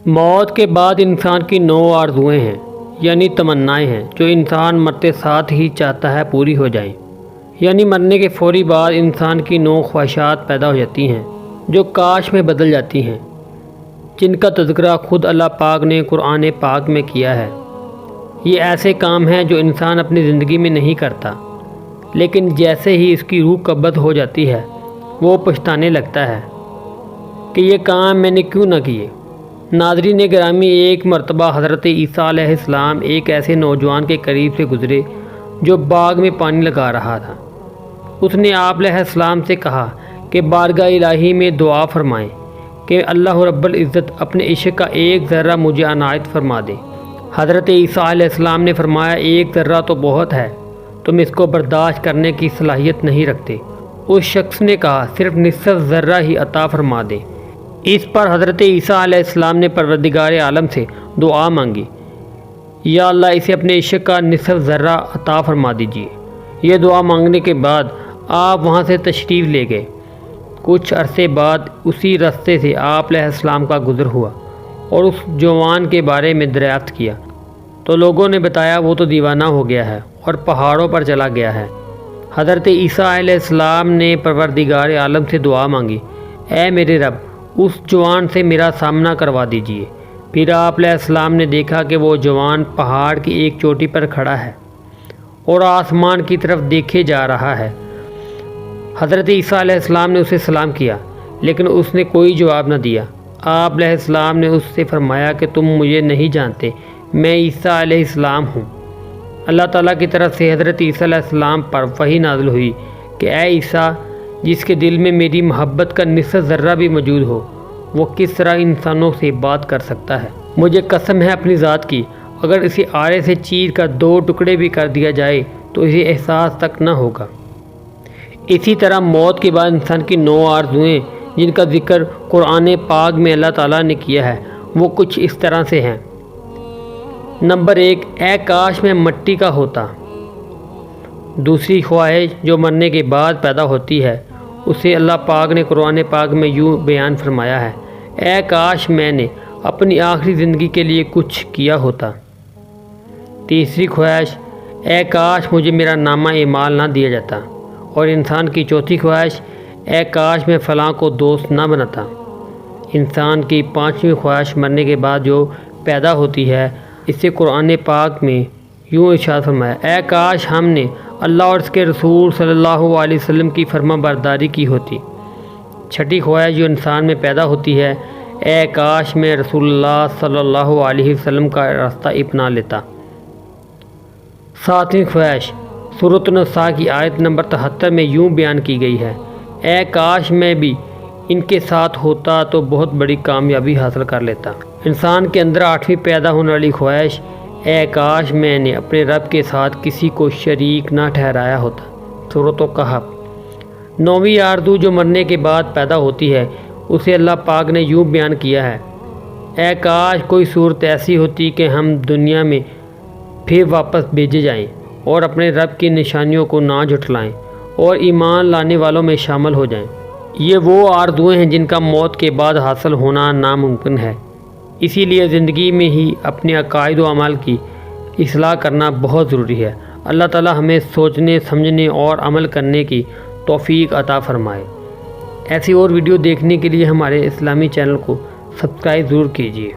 موت کے بعد انسان کی 9 آرزوئیں ہیں، یعنی تمنائیں ہیں، جو انسان مرتے ساتھ ہی چاہتا ہے پوری ہو جائیں۔ یعنی مرنے کے فوری بعد انسان کی 9 خواہشات پیدا ہو جاتی ہیں، جو کاش میں بدل جاتی ہیں، جن کا تذکرہ خود اللہ پاک نے قرآن پاک میں کیا ہے۔ یہ ایسے کام ہیں جو انسان اپنی زندگی میں نہیں کرتا، لیکن جیسے ہی اس کی روح قبض ہو جاتی ہے، وہ پچھتانے لگتا ہے کہ یہ کام میں نے کیوں نہ کیے۔ ناظرین گرامی، ایک مرتبہ حضرت عیسیٰ علیہ السلام ایک ایسے نوجوان کے قریب سے گزرے جو باغ میں پانی لگا رہا تھا۔ اس نے آپ علیہ السلام سے کہا کہ بارگاہ الہی میں دعا فرمائیں کہ اللہ رب العزت اپنے عشق کا ایک ذرہ مجھے عنایت فرما دے۔ حضرت عیسیٰ علیہ السلام نے فرمایا، ایک ذرہ تو بہت ہے، تم اس کو برداشت کرنے کی صلاحیت نہیں رکھتے۔ اس شخص نے کہا، صرف نصف ذرہ ہی عطا فرما دے۔ اس پر حضرت عیسیٰ علیہ السلام نے پروردگار عالم سے دعا مانگی، یا اللہ اسے اپنے عشق کا نصف ذرہ عطا فرما دیجیے۔ یہ دعا مانگنے کے بعد آپ وہاں سے تشریف لے گئے۔ کچھ عرصے بعد اسی راستے سے آپ علیہ السلام کا گزر ہوا اور اس جوان کے بارے میں دریافت کیا تو لوگوں نے بتایا وہ تو دیوانہ ہو گیا ہے اور پہاڑوں پر چلا گیا ہے۔ حضرت عیسیٰ علیہ السلام نے پروردگار عالم سے دعا مانگی، اے میرے رب، اس جوان سے میرا سامنا کروا دیجیے۔ پھر آپ علیہ السلام نے دیکھا کہ وہ جوان پہاڑ کی ایک چوٹی پر کھڑا ہے اور آسمان کی طرف دیکھے جا رہا ہے۔ حضرت عیسیٰ علیہ السلام نے اسے سلام کیا، لیکن اس نے کوئی جواب نہ دیا۔ آپ علیہ السلام نے اس سے فرمایا کہ تم مجھے نہیں جانتے، میں عیسیٰ علیہ السلام ہوں۔ اللہ تعالیٰ کی طرف سے حضرت عیسیٰ علیہ السلام پر وحی نازل ہوئی کہ اے عیسیٰ، جس کے دل میں میری محبت کا نصف ذرہ بھی موجود ہو، وہ کس طرح انسانوں سے بات کر سکتا ہے؟ مجھے قسم ہے اپنی ذات کی، اگر اسے آرے سے چیر کر 2 ٹکڑے بھی کر دیا جائے تو اسے احساس تک نہ ہوگا۔ اسی طرح موت کے بعد انسان کی 9 آرزوئیں جن کا ذکر قرآن پاک میں اللہ تعالیٰ نے کیا ہے، وہ کچھ اس طرح سے ہیں۔ نمبر 1، اے کاش میں مٹی کا ہوتا۔ دوسری خواہش جو مرنے کے بعد پیدا ہوتی ہے، اسے اللہ پاک نے قرآن پاک میں یوں بیان فرمایا ہے، اے کاش میں نے اپنی آخری زندگی کے لیے کچھ کیا ہوتا۔ تیسری خواہش، اے کاش مجھے میرا نامہ اعمال نہ دیا جاتا۔ اور انسان کی چوتھی خواہش، اے کاش میں فلاں کو دوست نہ بناتا۔ انسان کی 5ویں خواہش مرنے کے بعد جو پیدا ہوتی ہے، اسے قرآن پاک میں یوں ارشاد فرمایا، اے کاش ہم نے اللہ اور اس کے رسول صلی اللہ علیہ وسلم کی فرما برداری کی ہوتی۔ چھٹی خواہش جو انسان میں پیدا ہوتی ہے، اے کاش میں رسول اللہ صلی اللہ علیہ وسلم کا راستہ اپنا لیتا۔ 7ویں خواہش سورۃ النساء کی آیت نمبر 73 میں یوں بیان کی گئی ہے، اے کاش میں بھی ان کے ساتھ ہوتا تو بہت بڑی کامیابی حاصل کر لیتا۔ انسان کے اندر 8ویں پیدا ہونے والی خواہش، اے کاش میں نے اپنے رب کے ساتھ کسی کو شریک نہ ٹھہرایا ہوتا۔ سورۃ الکہف۔ 9ویں آرزو جو مرنے کے بعد پیدا ہوتی ہے، اسے اللہ پاک نے یوں بیان کیا ہے، اے کاش کوئی صورت ایسی ہوتی کہ ہم دنیا میں پھر واپس بھیجے جائیں اور اپنے رب کی نشانیوں کو نہ جھٹلائیں اور ایمان لانے والوں میں شامل ہو جائیں۔ یہ وہ آرزوئیں ہیں جن کا موت کے بعد حاصل ہونا ناممکن ہے۔ اسی لیے زندگی میں ہی اپنے عقائد و اعمال کی اصلاح کرنا بہت ضروری ہے۔ اللہ تعالی ہمیں سوچنے، سمجھنے اور عمل کرنے کی توفیق عطا فرمائے۔ ایسی اور ویڈیو دیکھنے کے لیے ہمارے اسلامی چینل کو سبسکرائب ضرور کیجیے۔